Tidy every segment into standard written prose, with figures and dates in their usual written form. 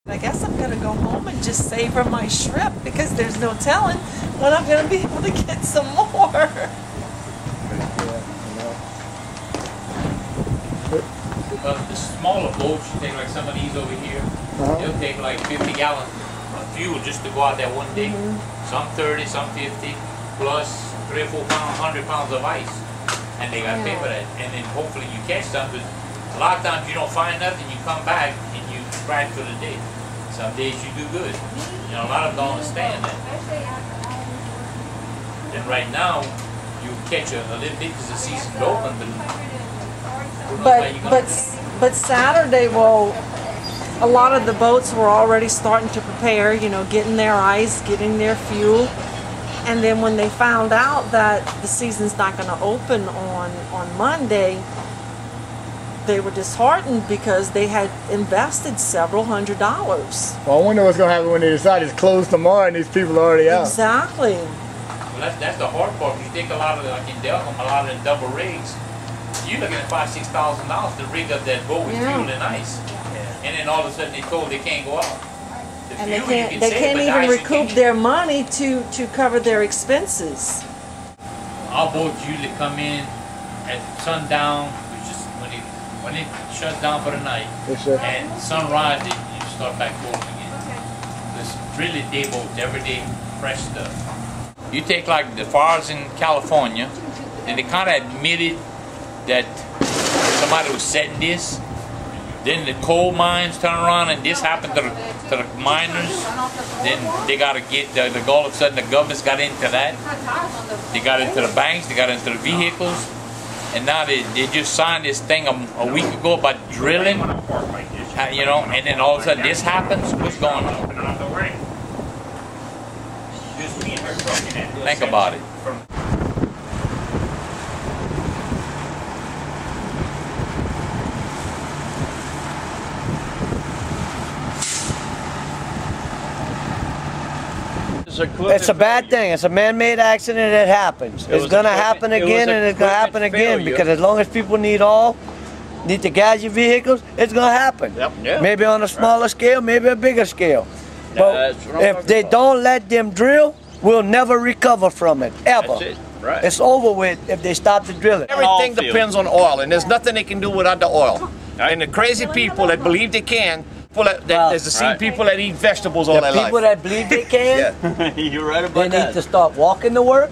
I guess I'm going to go home and just savor my shrimp because there's no telling when I'm going to be able to get some more. The smaller boats, you take like some of these over here, they'll take like 50 gallons of fuel just to go out there one day. Some 30, some 50, plus 3 or 4 pounds, 100 pounds of ice. And they got to pay for that. And then hopefully you catch something. A lot of times you don't find nothing, you come back and you crash for the day. Some days you do good. You know, a lot of them don't understand that. And right now, you catch a little bit because the season's open, but Saturday, well, a lot of the boats were already starting to prepare, you know, getting their ice, getting their fuel. And then when they found out that the season's not going to open on Monday, they were disheartened because they had invested several $100s. Well, I wonder what's going to happen when they decide it's closed tomorrow and these people are already out. Exactly. Well, that's the hard part. You take a lot of, like in Delcom, a lot of the double rigs, you're looking at $5,000–6,000 to rig up that boat with fuel and ice. And then all of a sudden they told they can't go out. And they can't even recoup their money to cover their expenses. Our boats usually come in at sundown, which is when it shuts down for the night, and sunrise you start back boating again. There's really day boats, everyday fresh stuff. You take like the fires in California, and they kind of admitted that somebody was setting this. Then the coal mines turn around and this happened to the miners. Then they got to get, all of a sudden the government's got into that. They got into the banks, they got into the vehicles. And now they just signed this thing a week ago about drilling. You know, and then all of a sudden this happens. What's going on? Think about it. It's a bad thing. It's a man-made accident. It happens. It's going to happen again, and it's going to happen again because as long as people need to gas your vehicles, it's going to happen. Yep. Maybe on a smaller scale, maybe a bigger scale. But if they don't let them drill, we'll never recover from it, ever. That's it. Right. It's over with if they stop the drilling. Everything depends on oil, and there's nothing they can do without the oil. And the crazy people that believe they can, there's the same people that eat vegetables all their life. People that believe they can, you're right about they need to start walking to work,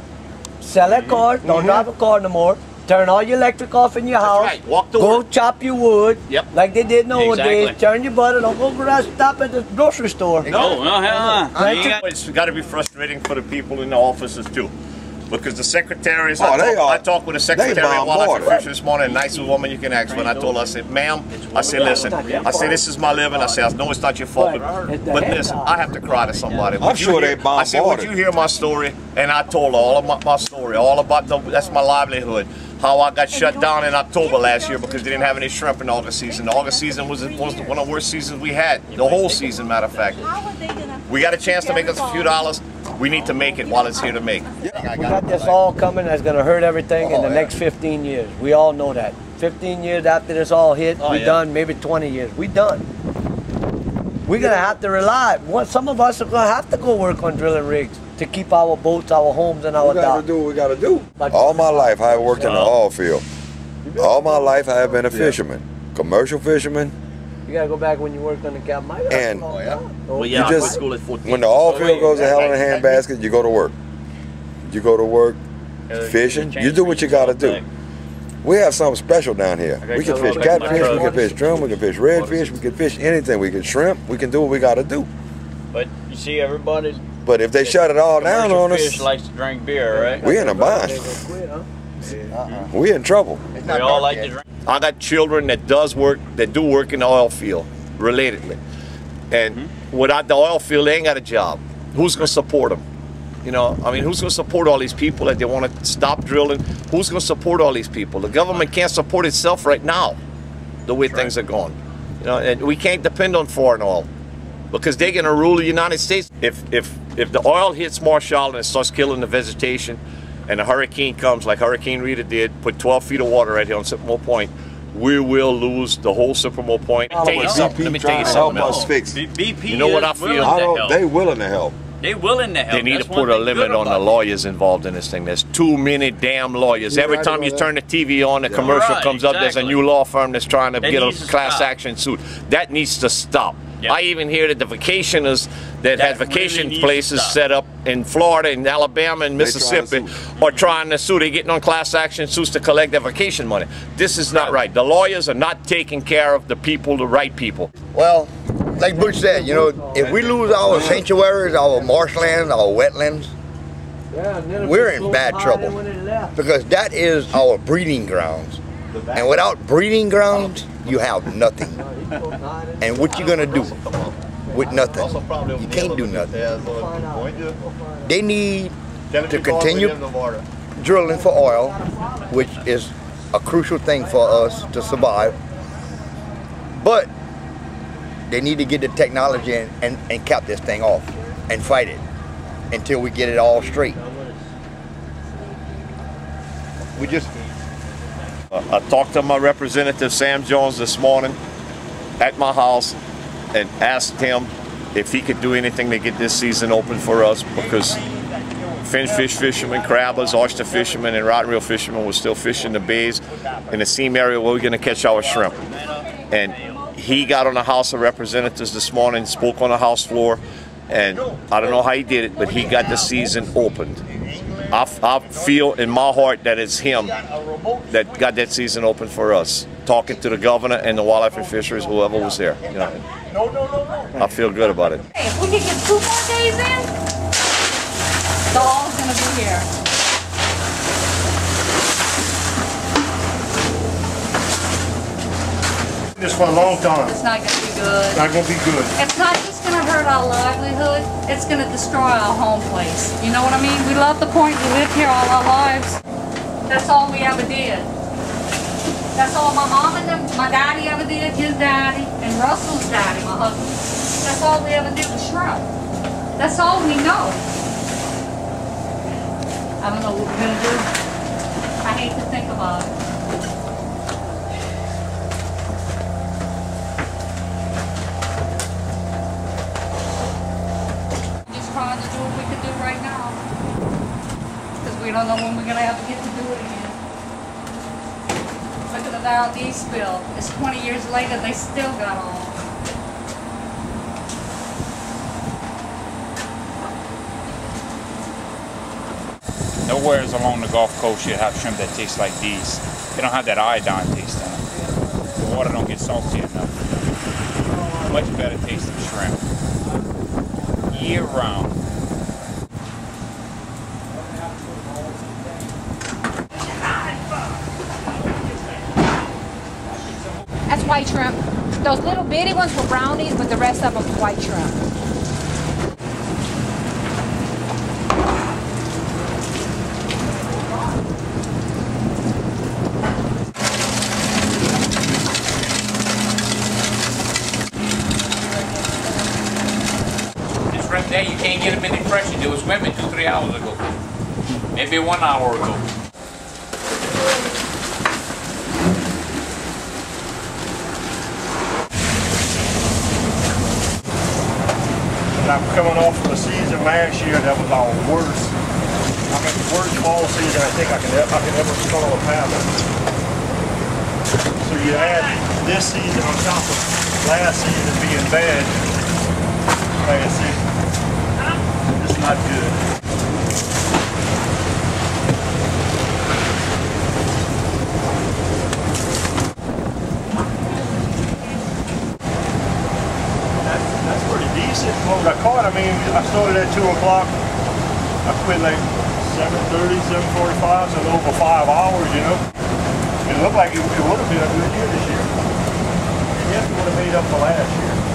sell their car, don't drive a car no more, turn all your electric off in your house, Walk to go work. chop your wood, like they did nowadays, turn your butter, don't go stop at the grocery store. No, hell no. It's got to be frustrating for the people in the offices too. Because the secretaries, I talked with the secretary of Wildlife and Fish this morning, nicest woman you can ask for, and I told her, I said, ma'am, I said, listen, I said, this is my living, I said, I know it's not your fault, but listen, I have to cry to somebody. I'm sure they bombarded. I said, would you hear my story? And I told her all of my story, all about that's my livelihood. How I got shut down in October last year because they didn't have any shrimp in August season. The August season was one of the worst seasons we had, the whole season, matter of fact. We got a chance to make us a few dollars. We need to make it while it's here to make. We got this all coming that's going to hurt everything in the next 15 years. We all know that. 15 years after this all hit, we done. Maybe 20 years. We done. We're going to have to rely. Some of us are going to have to go work on drilling rigs to keep our boats, our homes, and our docks. We got to do what we got to do. All my life I have worked in the oil field. All my life I have been a fisherman. Commercial fisherman. You gotta go back when you worked on the Cap Mike. And you just, when the oil field goes to hell in a handbasket, you go to work. You go to work fishing. You do what you gotta do. We have something special down here. We can fish catfish, we can fish drum, we can fish redfish, we can fish anything. We can shrimp, we can do what we gotta do. But you see, everybody. But if they shut it all down on us, fish likes to drink beer, right? We in a bind. We in trouble. We all like to drink. I got children that do work in the oil field, relatedly. And without the oil field, they ain't got a job. Who's going to support them? You know, I mean, who's going to support all these people that they want to stop drilling? Who's going to support all these people? The government can't support itself right now, the way things are going. You know, and we can't depend on foreign oil because they're going to rule the United States. If the oil hits Marshall and it starts killing the vegetation, and a hurricane comes like Hurricane Rita did, put 12 feet of water right here on Cypremort Point, we will lose the whole Cypremort Point. Let me tell you something else. BP you know what I feel? They willing to help. They willing to help. They need to put a limit on the lawyers involved in this thing. There's too many damn lawyers. Every time you turn the TV on, the commercial comes up, there's a new law firm that's trying to get a class action suit. That needs to stop. Yep. I even hear that the vacationers that had vacation places set up in Florida and Alabama and Mississippi are trying to sue. They're getting on class action suits to collect their vacation money. This is not right. The lawyers are not taking care of the people, the right people. Well, like Butch said, you know, if we lose our sanctuaries, our marshlands, our wetlands, we're in bad trouble because that is our breeding grounds. And without breeding grounds, you have nothing. And what you gonna do with nothing? You can't do nothing. They need to continue drilling for oil, which is a crucial thing for us to survive. But they need to get the technology and cap this thing off and fight it until we get it all straight. We just... I talked to my representative, Sam Jones, this morning at my house and asked him if he could do anything to get this season open for us, because finch fish fishermen, crabbers, oyster fishermen, and rod and reel fishermen were still fishing the bays in the seam area where we're going to catch our shrimp. And he got on the House of Representatives this morning, spoke on the House floor, and I don't know how he did it, but he got the season opened. I feel in my heart that it's him that got that season open for us. Talking to the governor and the wildlife and fisheries, whoever was there. You know, I feel good about it. Hey, if we can get 2 more days in, the all's gonna be here. This for a long time. It's not gonna be good. Not gonna be good. It's not just gonna hurt our livelihood, it's gonna destroy our home place. You know what I mean? We love the point, we lived here all our lives. That's all we ever did. That's all my mom and my daddy ever did, his daddy, and Russell's daddy, my husband. That's all we ever did was shrimp. That's all we know. I don't know what we're gonna do. I hate to think about it. Trying to do what we could do right now, because we don't know when we're going to have to get to do it again. Look at the Valdez spill. It's 20 years later, they still got on. Nowhere along the Gulf Coast you have shrimp that tastes like these. They don't have that iodine taste in them. The water don't get salty enough. Much better tasting shrimp. Year round. That's white shrimp. Those little bitty ones were brownies, but the rest of them were white shrimp. There you can't get them any fresher. They were swimming 2-3 hours ago. Maybe 1 hour ago. And I'm coming off of a season last year that was our worst. I mean, the worst fall season I think I can ever recall of having. So you add this season on top of last season being bad. Last season. It's not good. That's pretty decent. What I caught, I mean, I started at 2 o'clock. I quit like 7:30, 7:45, so over 5 hours, you know. It looked like it would have been a good year this year. It definitely would have made up for last year.